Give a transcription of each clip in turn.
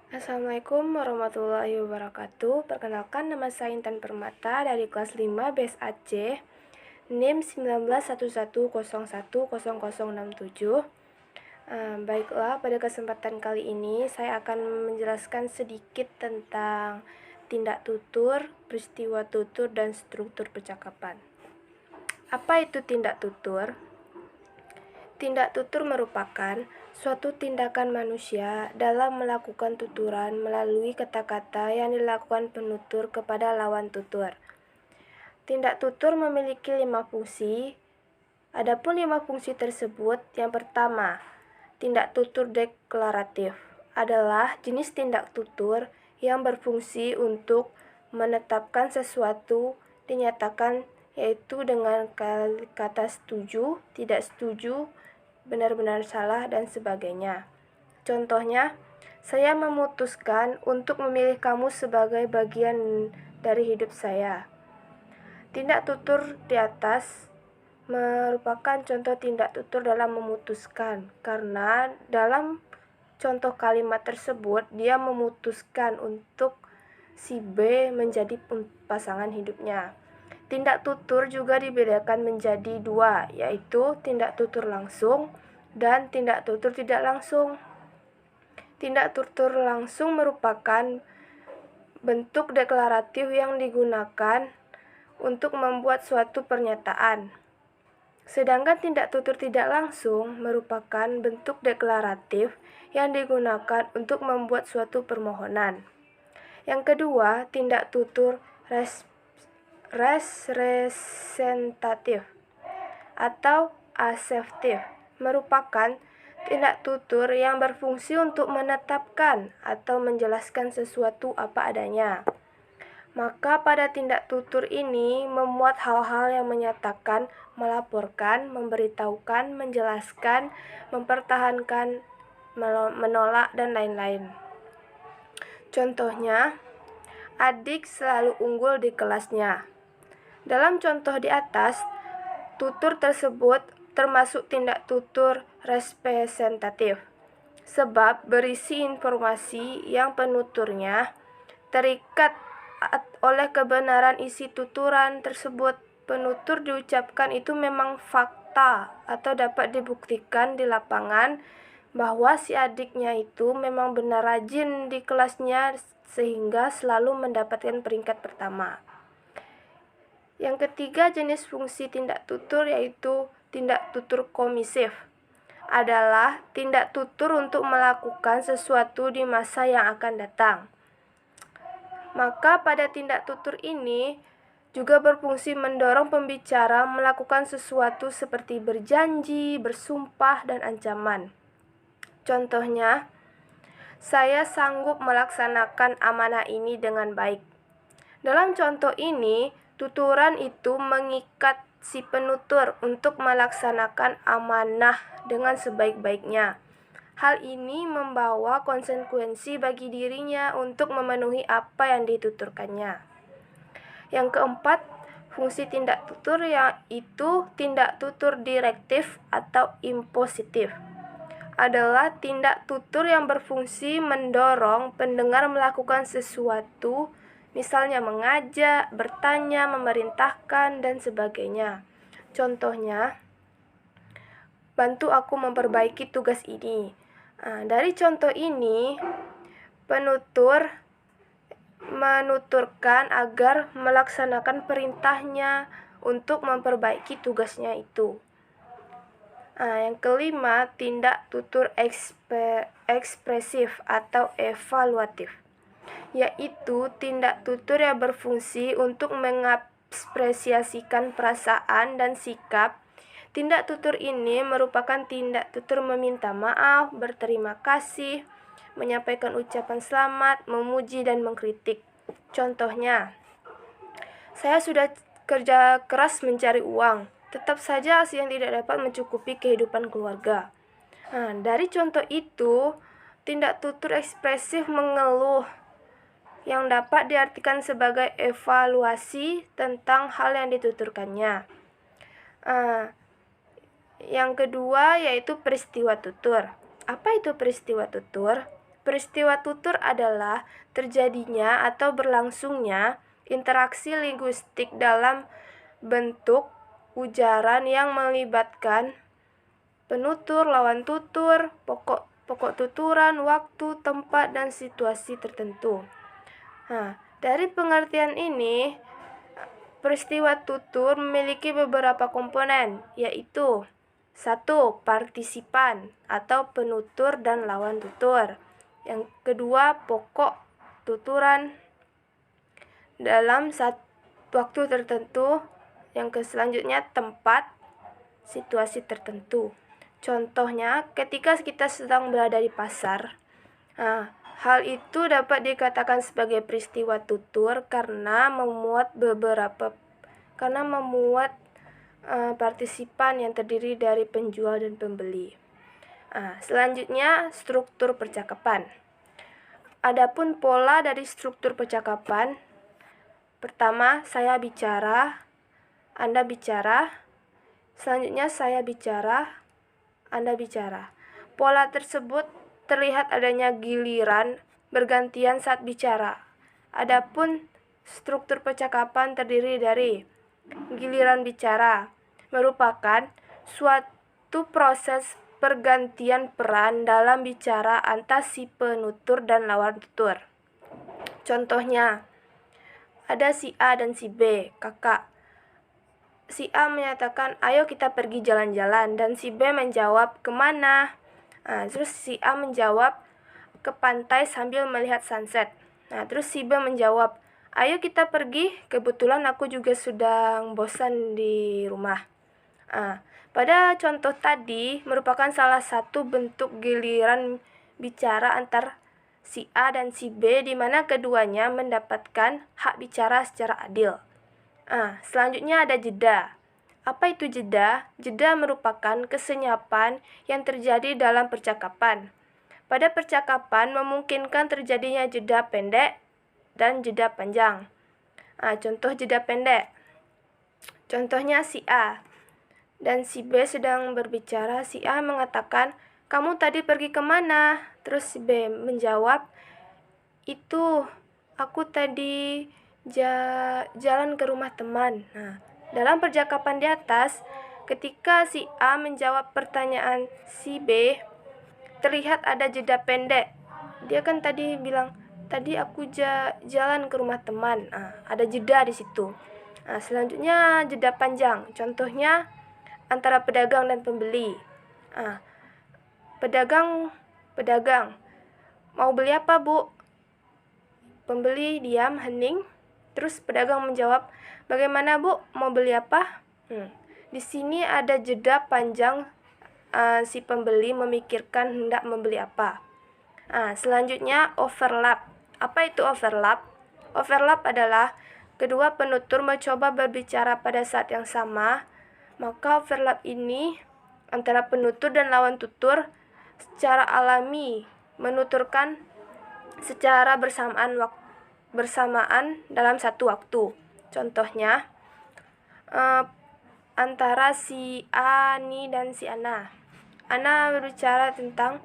Assalamualaikum warahmatullahi wabarakatuh. Perkenalkan, nama saya Intan Permata dari kelas 5 BES Aceh, NIM 191101010067. Baiklah, pada kesempatan kali ini saya akan menjelaskan sedikit tentang tindak tutur, peristiwa tutur, dan struktur percakapan. Apa itu tindak tutur? Tindak tutur merupakan suatu tindakan manusia dalam melakukan tuturan melalui kata-kata yang dilakukan penutur kepada lawan tutur. Tindak tutur memiliki 5 fungsi. Adapun 5 fungsi tersebut, yang pertama, tindak tutur deklaratif adalah jenis tindak tutur yang berfungsi untuk menetapkan sesuatu dinyatakan, yaitu dengan kata setuju, tidak setuju, benar-benar salah, dan sebagainya. Contohnya, saya memutuskan untuk memilih kamu sebagai bagian dari hidup saya. Tindak tutur di atas merupakan contoh tindak tutur dalam memutuskan, karena dalam contoh kalimat tersebut dia memutuskan untuk si B menjadi pasangan hidupnya. Tindak tutur juga dibedakan menjadi dua, yaitu tindak tutur langsung dan tindak tutur tidak langsung. Tindak tutur langsung merupakan bentuk deklaratif yang digunakan untuk membuat suatu pernyataan. Sedangkan tindak tutur tidak langsung merupakan bentuk deklaratif yang digunakan untuk membuat suatu permohonan. Yang kedua, tindak tutur representatif atau asertif merupakan tindak tutur yang berfungsi untuk menetapkan atau menjelaskan sesuatu apa adanya. Maka pada tindak tutur ini memuat hal-hal yang menyatakan, melaporkan, memberitahukan, menjelaskan, mempertahankan, menolak, dan lain-lain. Contohnya, adik selalu unggul di kelasnya. Dalam contoh di atas, tutur tersebut termasuk tindak tutur representatif, sebab berisi informasi yang penuturnya terikat oleh kebenaran isi tuturan tersebut. Penutur diucapkan itu memang fakta atau dapat dibuktikan di lapangan bahwa si adiknya itu memang benar rajin di kelasnya sehingga selalu mendapatkan peringkat pertama. Yang ketiga, jenis fungsi tindak tutur yaitu tindak tutur komisif adalah tindak tutur untuk melakukan sesuatu di masa yang akan datang. Maka pada tindak tutur ini juga berfungsi mendorong pembicara melakukan sesuatu seperti berjanji, bersumpah, dan ancaman. Contohnya, saya sanggup melaksanakan amanah ini dengan baik. Dalam contoh ini, tuturan itu mengikat si penutur untuk melaksanakan amanah dengan sebaik-baiknya. Hal ini membawa konsekuensi bagi dirinya untuk memenuhi apa yang dituturkannya. Yang keempat, fungsi tindak tutur yaitu tindak tutur direktif atau impositif adalah tindak tutur yang berfungsi mendorong pendengar melakukan sesuatu, misalnya mengajak, bertanya, memerintahkan, dan sebagainya. Contohnya, bantu aku memperbaiki tugas ini. Dari contoh ini, penutur menuturkan agar melaksanakan perintahnya untuk memperbaiki tugasnya itu. Yang kelima, tindak tutur ekspresif atau evaluatif, yaitu tindak tutur yang berfungsi untuk mengapresiasikan perasaan dan sikap. Tindak tutur ini merupakan tindak tutur meminta maaf, berterima kasih, menyampaikan ucapan selamat, memuji, dan mengkritik. Contohnya, saya sudah kerja keras mencari uang, tetap saja hasil yang tidak dapat mencukupi kehidupan keluarga. Dari contoh itu, tindak tutur ekspresif mengeluh yang dapat diartikan sebagai evaluasi tentang hal yang dituturkannya. Yang kedua yaitu peristiwa tutur. Apa itu peristiwa tutur? Peristiwa tutur adalah terjadinya atau berlangsungnya interaksi linguistik dalam bentuk ujaran yang melibatkan penutur, lawan tutur, pokok tuturan, waktu, tempat, dan situasi tertentu. Nah, dari pengertian ini, peristiwa tutur memiliki beberapa komponen, yaitu 1. Partisipan atau penutur dan lawan tutur. Yang kedua, pokok tuturan dalam waktu tertentu. Yang selanjutnya, tempat, situasi tertentu. Contohnya, ketika kita sedang berada di pasar, hal itu dapat dikatakan sebagai peristiwa tutur karena memuat partisipan yang terdiri dari penjual dan pembeli. Selanjutnya, struktur percakapan. Adapun pola dari struktur percakapan, pertama, saya bicara, Anda bicara. Selanjutnya, saya bicara, Anda bicara. Pola tersebut terlihat adanya giliran bergantian saat bicara. Adapun struktur percakapan terdiri dari giliran bicara, merupakan suatu proses pergantian peran dalam bicara antara si penutur dan lawan tutur. Contohnya, ada si A dan si B, kakak. Si A menyatakan, ayo kita pergi jalan-jalan, dan si B menjawab, kemana? Terus si A menjawab, ke pantai sambil melihat sunset. Terus si B menjawab, ayo kita pergi, kebetulan aku juga sudah bosan di rumah. Pada contoh tadi merupakan salah satu bentuk giliran bicara antar si A dan si B, di mana keduanya mendapatkan hak bicara secara adil. Selanjutnya ada jeda. Apa itu jeda? Jeda merupakan kesenyapan yang terjadi dalam percakapan. Pada percakapan memungkinkan terjadinya jeda pendek dan jeda panjang. Contoh jeda pendek. Contohnya si A dan si B sedang berbicara. Si A mengatakan, kamu tadi pergi kemana? Terus si B menjawab, itu aku tadi jalan ke rumah teman. Dalam percakapan di atas, ketika si A menjawab pertanyaan si B, terlihat ada jeda pendek. Dia kan tadi bilang, tadi aku jalan ke rumah teman. Ada jeda di situ. Selanjutnya jeda panjang. Contohnya antara pedagang dan pembeli. Pedagang, mau beli apa, Bu? Pembeli diam, hening. Terus pedagang menjawab, bagaimana, Bu? Mau beli apa? Di sini ada jeda panjang. Si pembeli memikirkan hendak membeli apa. Selanjutnya overlap. Apa itu overlap? Overlap adalah kedua penutur mencoba berbicara pada saat yang sama. Maka overlap ini antara penutur dan lawan tutur secara alami menuturkan secara bersamaan dalam satu waktu. Contohnya, antara si Ani dan si Ana. Ana berbicara tentang,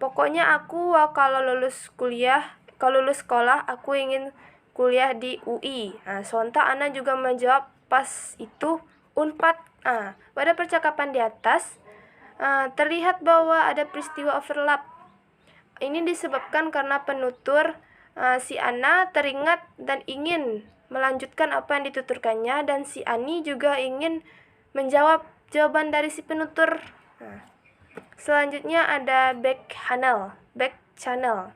pokoknya aku kalau lulus sekolah, aku ingin kuliah di UI. Sontak Ana juga menjawab pas itu Unpad. Pada percakapan di atas, terlihat bahwa ada peristiwa overlap. Ini disebabkan karena penutur si Ana teringat dan ingin melanjutkan apa yang dituturkannya, dan si Ani juga ingin menjawab jawaban dari si penutur. Selanjutnya ada back channel.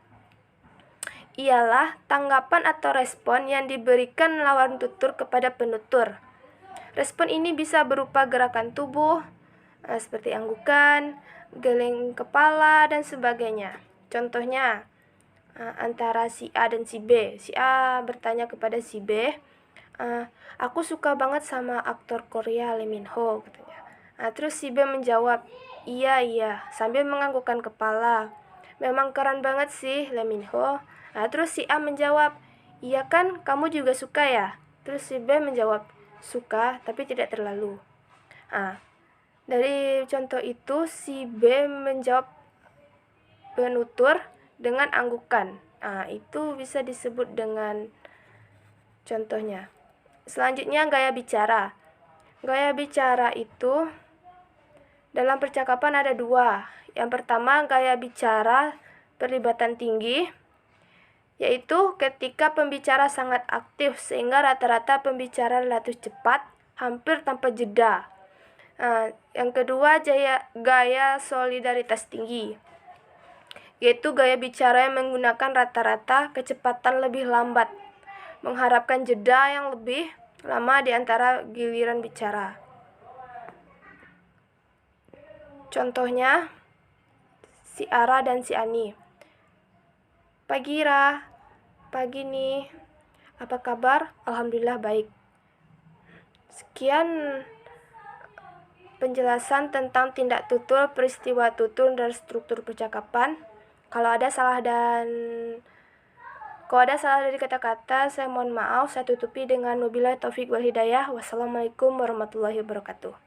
Ialah tanggapan atau respon yang diberikan lawan tutur kepada penutur. Respon ini bisa berupa gerakan tubuh, seperti anggukan, geleng kepala, dan sebagainya. Contohnya, antara si A dan si B. Si A bertanya kepada si B, aku suka banget sama aktor Korea Lee Min Ho, katanya. Terus si B menjawab, iya, sambil menganggukkan kepala. Memang keren banget sih Lee Min Ho. Terus si A menjawab, iya kan, kamu juga suka ya? Terus si B menjawab, suka, tapi tidak terlalu. Dari contoh itu, si B menjawab penutur, dengan anggukan. Itu bisa disebut dengan contohnya. Selanjutnya gaya bicara. Gaya bicara itu dalam percakapan ada dua. Yang pertama, gaya bicara perlibatan tinggi, yaitu ketika pembicara sangat aktif sehingga rata-rata pembicara relatif cepat, hampir tanpa jeda. Yang kedua, gaya solidaritas tinggi, yaitu gaya bicara yang menggunakan rata-rata kecepatan lebih lambat, mengharapkan jeda yang lebih lama di antara giliran bicara. Contohnya, si Ara dan si Ani. Pagi Ra, pagi nih, apa kabar? Alhamdulillah baik. Sekian penjelasan tentang tindak tutur, peristiwa tutur, dan struktur percakapan. Kalau ada salah dari kata-kata, saya mohon maaf. Saya tutupi dengan wabillahi taufik wal hidayah. Wassalamualaikum warahmatullahi wabarakatuh.